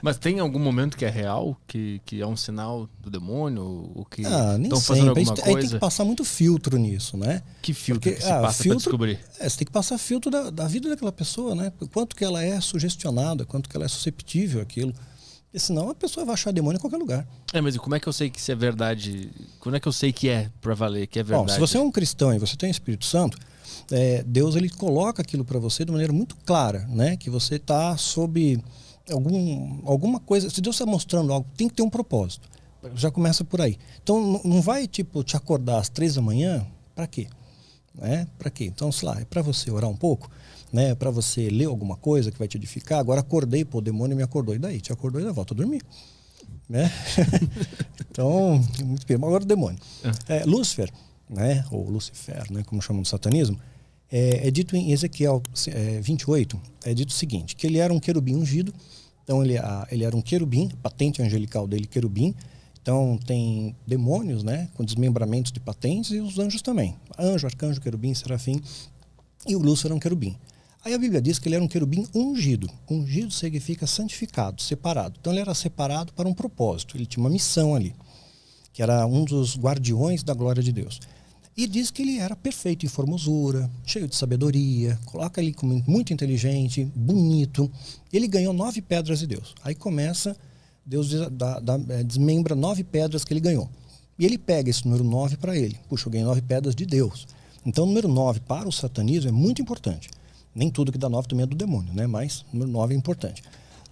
Mas tem algum momento que é real? Que é um sinal do demônio? Ou que Nem estão fazendo sempre. alguma Aí tem coisa? que passar muito filtro nisso, né? Que filtro Porque, que se passa para descobrir? Você tem que passar filtro da vida daquela pessoa, né? Quanto que ela é sugestionada, quanto que ela é susceptível àquilo. Porque senão a pessoa vai achar demônio em qualquer lugar. Mas e como é que eu sei que isso é verdade? Como é que eu sei que é pra valer, que é verdade? Bom, se você é um cristão e você tem o Espírito Santo, Deus ele coloca aquilo para você de maneira muito clara, né? Que você está sob alguma coisa. Se Deus está mostrando algo, tem que ter um propósito. Já começa por aí. Então não vai tipo te acordar às 3 da manhã, para quê? Para quê? Então, sei lá, é para você orar um pouco, né? É para você ler alguma coisa que vai te edificar. Agora acordei, o demônio me acordou. E daí? Te acordou e daí volta a dormir. Né? Então, muito bem. Agora o demônio. Lúcifer, né? Ou Lucifer, né? Como chamam no satanismo, é dito em Ezequiel 28, é dito o seguinte, que ele era um querubim ungido. Então ele era um querubim, patente angelical dele, querubim. Então tem demônios, né, com desmembramentos de patentes, e os anjos também. Anjo, arcanjo, querubim, serafim. E o Lúcifer era um querubim. Aí a Bíblia diz que ele era um querubim ungido. Ungido significa santificado, separado. Então ele era separado para um propósito. Ele tinha uma missão ali, que era um dos guardiões da glória de Deus. E diz que ele era perfeito em formosura, cheio de sabedoria, coloca ele como muito inteligente, bonito. Ele ganhou 9 pedras de Deus. Aí começa, Deus desmembra 9 pedras que ele ganhou. E ele pega esse número 9 para ele. Puxa, eu ganhei 9 pedras de Deus. Então o número 9 para o satanismo é muito importante. Nem tudo que dá 9 também é do demônio, né? Mas o número 9 é importante.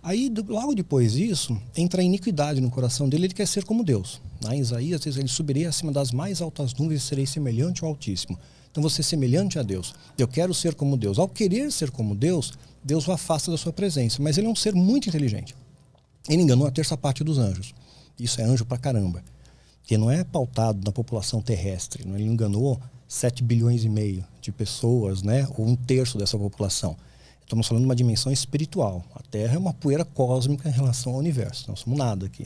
Aí, logo depois disso, entra a iniquidade no coração dele, ele quer ser como Deus. Em Isaías, ele subiria acima das mais altas nuvens e serei semelhante ao Altíssimo. Então você é semelhante a Deus. Eu quero ser como Deus. Ao querer ser como Deus, Deus o afasta da sua presença. Mas ele é um ser muito inteligente. Ele enganou a terça parte dos anjos. Isso é anjo pra caramba. Que não é pautado na população terrestre. Ele enganou 7 bilhões e meio de pessoas, né? Ou 1/3 dessa população. Estamos falando de uma dimensão espiritual. A Terra é uma poeira cósmica em relação ao universo. Não somos nada aqui.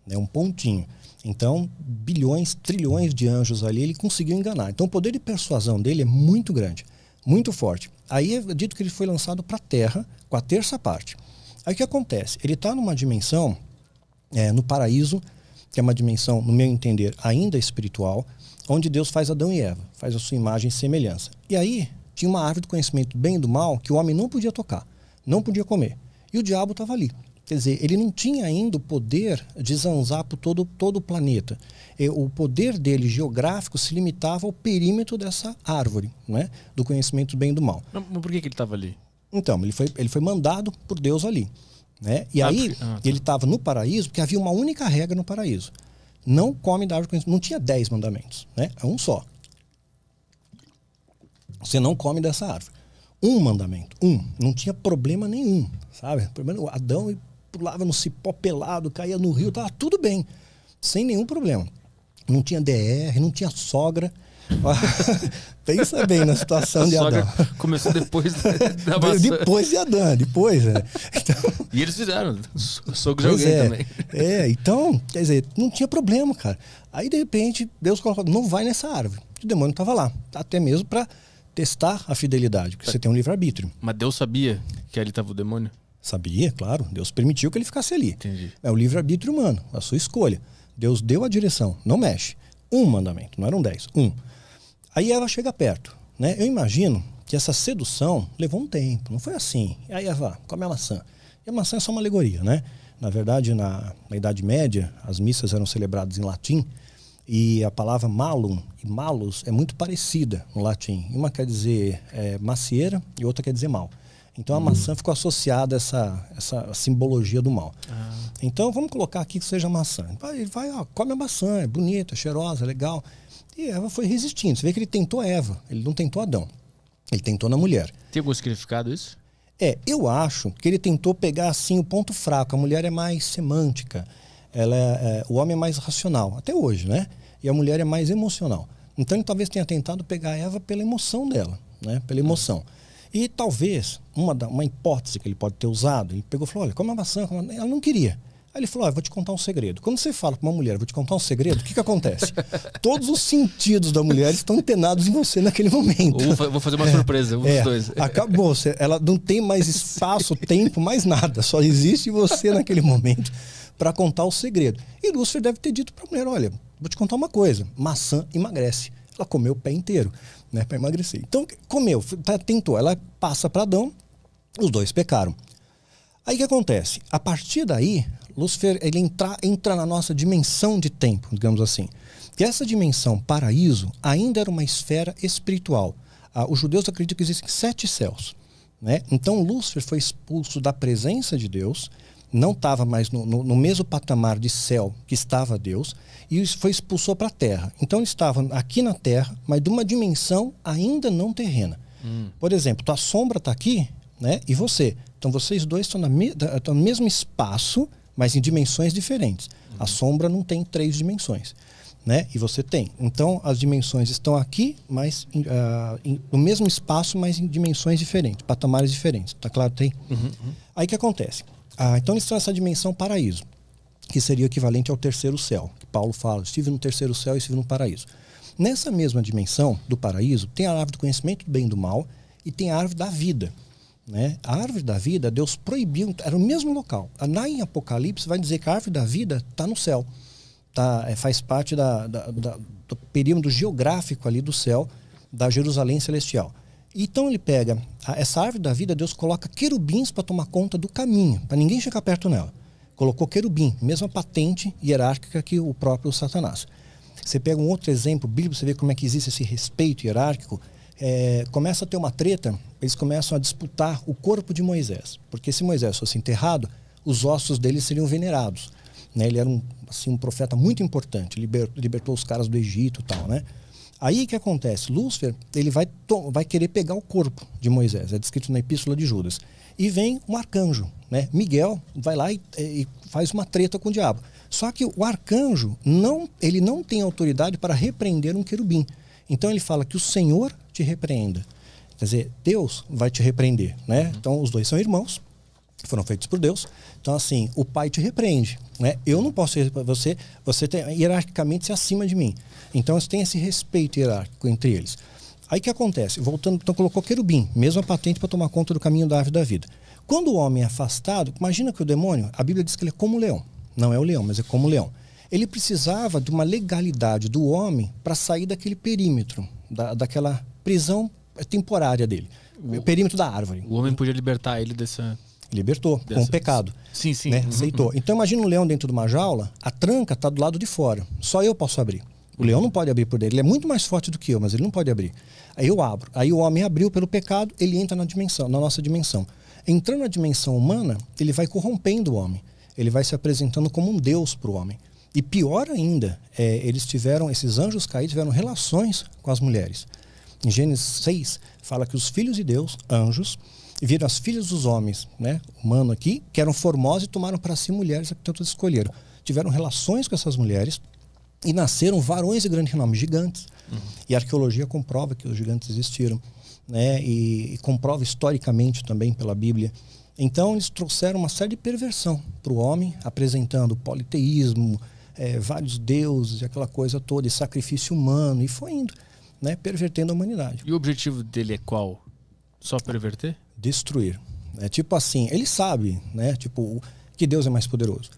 É um pontinho. Então, bilhões, trilhões de anjos ali, ele conseguiu enganar. Então, o poder de persuasão dele é muito grande, muito forte. Aí é dito que ele foi lançado para a Terra com a terça parte. Aí o que acontece? Ele está numa dimensão, no paraíso, que é uma dimensão, no meu entender, ainda espiritual, onde Deus faz Adão e Eva, faz a sua imagem e semelhança. E aí tinha uma árvore do conhecimento do bem e do mal que o homem não podia tocar, não podia comer. E o diabo estava ali. Quer dizer, ele não tinha ainda o poder de zanzar por todo o planeta. O poder dele geográfico se limitava ao perímetro dessa árvore, né? Do conhecimento do bem e do mal. Mas por que ele estava ali? Então, ele foi mandado por Deus ali, né? E aí, ele estava no paraíso, porque havia uma única regra no paraíso. Não come da árvore do conhecimento. Não tinha 10 mandamentos, né? É um só. Você não come dessa árvore. Um mandamento, não tinha problema nenhum, sabe? Adão pulava no cipó pelado, caía no rio, estava tudo bem, sem nenhum problema. Não tinha DR, não tinha sogra. Pensa bem na situação de Adão. Começou depois da maçã. Depois de Adão, depois. Então, e eles fizeram, sogro de alguém também. Então, quer dizer, não tinha problema, cara. Aí, de repente, Deus colocou, não vai nessa árvore. O demônio estava lá, até mesmo para testar a fidelidade, porque você tem um livre-arbítrio. Mas Deus sabia que ali estava o demônio? Sabia, claro. Deus permitiu que ele ficasse ali. Entendi. É o livre-arbítrio humano, a sua escolha. Deus deu a direção, não mexe. Um mandamento, não eram 10, Aí Eva chega perto, né? Eu imagino que essa sedução levou um tempo, não foi assim. Aí Eva, come a maçã. E a maçã é só uma alegoria, né? Na verdade, na Idade Média, as missas eram celebradas em latim, e a palavra malum e malus é muito parecida no latim. Uma quer dizer macieira e outra quer dizer mal. Então a maçã ficou associada a essa simbologia do mal. Então vamos colocar aqui que seja maçã. Ele vai, come a maçã, é bonita, é cheirosa, é legal. E Eva foi resistindo. Você vê que ele tentou Eva, ele não tentou Adão. Ele tentou na mulher. Tem algum significado isso? Eu acho que ele tentou pegar assim o ponto fraco. A mulher é mais semântica. O homem é mais racional, até hoje, né? E a mulher é mais emocional. Então ele talvez tenha tentado pegar a Eva pela emoção dela, né? Pela emoção. E talvez, uma hipótese que ele pode ter usado, ele pegou e falou, olha, come a maçã. Ela não queria. Aí ele falou, eu vou te contar um segredo. Quando você fala para uma mulher, vou te contar um segredo, o que acontece? Todos os sentidos da mulher estão antenados em você naquele momento. Ou vou fazer uma surpresa, dos dois. Acabou, ela não tem mais espaço, tempo, mais nada. Só existe você naquele momento para contar o segredo. E Lúcifer deve ter dito para a mulher, olha, vou te contar uma coisa, maçã emagrece. Ela comeu o pé inteiro, né, para emagrecer. Então, comeu, tentou, ela passa para Adão, os dois pecaram. Aí o que acontece? A partir daí, Lúcifer ele entra na nossa dimensão de tempo, digamos assim. Que essa dimensão paraíso ainda era uma esfera espiritual. Os judeus acreditam que existem 7 céus, né? Então Lúcifer foi expulso da presença de Deus, não estava mais no mesmo patamar de céu que estava Deus, e foi expulso para a terra. Então ele estava aqui na terra, mas de uma dimensão ainda não terrena. Por exemplo, tua sombra está aqui, né? E você. Então vocês dois estão no mesmo espaço, mas em dimensões diferentes. A sombra não tem 3 dimensões, né? E você tem. Então as dimensões estão aqui, mas no mesmo espaço, mas em dimensões diferentes, patamares diferentes. Tá claro? Tem? Aí o que acontece? Então eles estão nessa dimensão paraíso, que seria o equivalente ao terceiro céu, que Paulo fala, estive no terceiro céu e estive no paraíso. Nessa mesma dimensão do paraíso, tem a árvore do conhecimento do bem e do mal e tem a árvore da vida, né? A árvore da vida, Deus proibiu, era o mesmo local. Lá em Apocalipse vai dizer que a árvore da vida está no céu, faz parte do perímetro geográfico ali do céu, da Jerusalém celestial. Então ele pega essa árvore da vida, Deus coloca querubins para tomar conta do caminho, para ninguém chegar perto nela. Colocou querubim, mesma patente hierárquica que o próprio Satanás. Você pega um outro exemplo bíblico, você vê como é que existe esse respeito hierárquico. Começa a ter uma treta, eles começam a disputar o corpo de Moisés. Porque se Moisés fosse enterrado, os ossos dele seriam venerados, né? Ele era um profeta muito importante, libertou os caras do Egito e tal, né? Aí o que acontece? Lúcifer ele vai querer pegar o corpo de Moisés, é descrito na Epístola de Judas. E vem um arcanjo, né? Miguel vai lá e faz uma treta com o diabo. Só que o arcanjo ele não tem autoridade para repreender um querubim. Então ele fala que o Senhor te repreenda. Quer dizer, Deus vai te repreender, né? Então os dois são irmãos, foram feitos por Deus. Então assim, o pai te repreende, né? Eu não posso você tem hierarquicamente ser acima de mim. Então você tem esse respeito hierárquico entre eles. Aí o que acontece? Voltando, então colocou querubim, mesma patente para tomar conta do caminho da árvore da vida. Quando o homem é afastado, imagina que o demônio, a Bíblia diz que ele é como o leão. Não é o leão, mas é como o leão. Ele precisava de uma legalidade do homem para sair daquele perímetro, daquela prisão temporária dele. O perímetro da árvore. O homem podia libertar ele dessa... Libertou, com o pecado. Sim, sim. Né? Aceitou. Então imagina um leão dentro de uma jaula, a tranca está do lado de fora. Só eu posso abrir. O leão não pode abrir por dentro. Ele é muito mais forte do que eu, mas ele não pode abrir. Aí eu abro. Aí o homem abriu pelo pecado, ele entra na nossa dimensão. Entrando na dimensão humana, ele vai corrompendo o homem. Ele vai se apresentando como um Deus para o homem. E pior ainda, esses anjos caídos tiveram relações com as mulheres. Em Gênesis 6, fala que os filhos de Deus, anjos, viram as filhas dos homens, né, humano aqui, que eram formosas e tomaram para si mulheres que tantos escolheram. Tiveram relações com essas mulheres e nasceram varões de grande renome, gigantes. E a arqueologia comprova que os gigantes existiram, né, e comprova historicamente também pela Bíblia. Então eles trouxeram uma série de perversão para o homem, apresentando politeísmo, vários deuses, aquela coisa toda, e sacrifício humano, e foi indo, né, pervertendo a humanidade. E o objetivo dele é qual? Só perverter? Destruir. Tipo assim, ele sabe, né, tipo, que Deus é mais poderoso.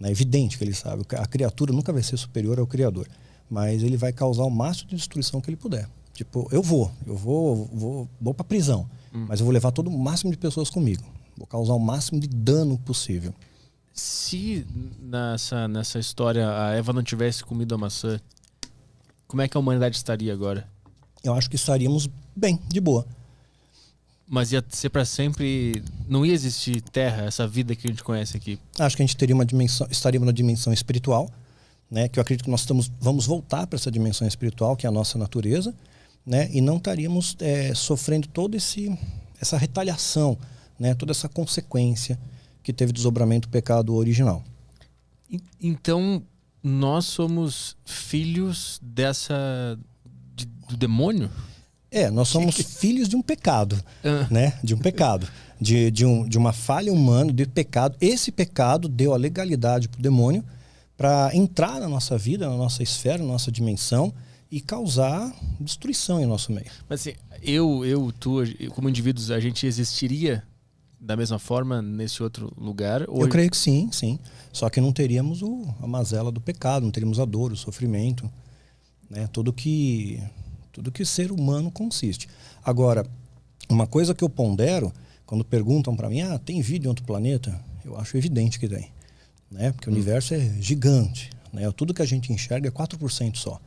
É evidente que ele sabe. A criatura nunca vai ser superior ao Criador. Mas ele vai causar o máximo de destruição que ele puder. Tipo, eu vou para prisão, mas eu vou levar todo o máximo de pessoas comigo. Vou causar o máximo de dano possível. Se nessa história a Eva não tivesse comido a maçã, como é que a humanidade estaria agora? Eu acho que estaríamos bem, de boa. Mas ia ser para sempre, não ia existir terra, essa vida que a gente conhece aqui? Acho que a gente teria estaríamos na dimensão espiritual, né? Que eu acredito que nós vamos voltar para essa dimensão espiritual, que é a nossa natureza, né? E não estaríamos sofrendo toda essa retaliação, né? Toda essa consequência que teve desdobramento do pecado original. Então, nós somos filhos do demônio? Nós somos filhos de um pecado, né? De um pecado. de uma falha humana, de pecado. Esse pecado deu a legalidade para o demônio para entrar na nossa vida, na nossa esfera, na nossa dimensão e causar destruição em nosso meio. Mas assim, tu, como indivíduos, a gente existiria da mesma forma nesse outro lugar? Ou... Eu creio que sim, sim. Só que não teríamos a mazela do pecado, não teríamos a dor, o sofrimento, né? Tudo que ser humano consiste. Agora, uma coisa que eu pondero, quando perguntam para mim, tem vida em outro planeta? Eu acho evidente que tem, né? Porque o universo é gigante, né? Tudo que a gente enxerga é 4% só.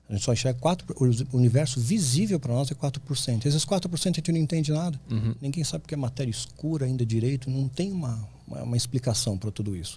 A gente só enxerga o universo visível para nós é 4%. Esses 4% a gente não entende nada. Ninguém sabe o que é matéria escura ainda direito. Não tem uma explicação para tudo isso.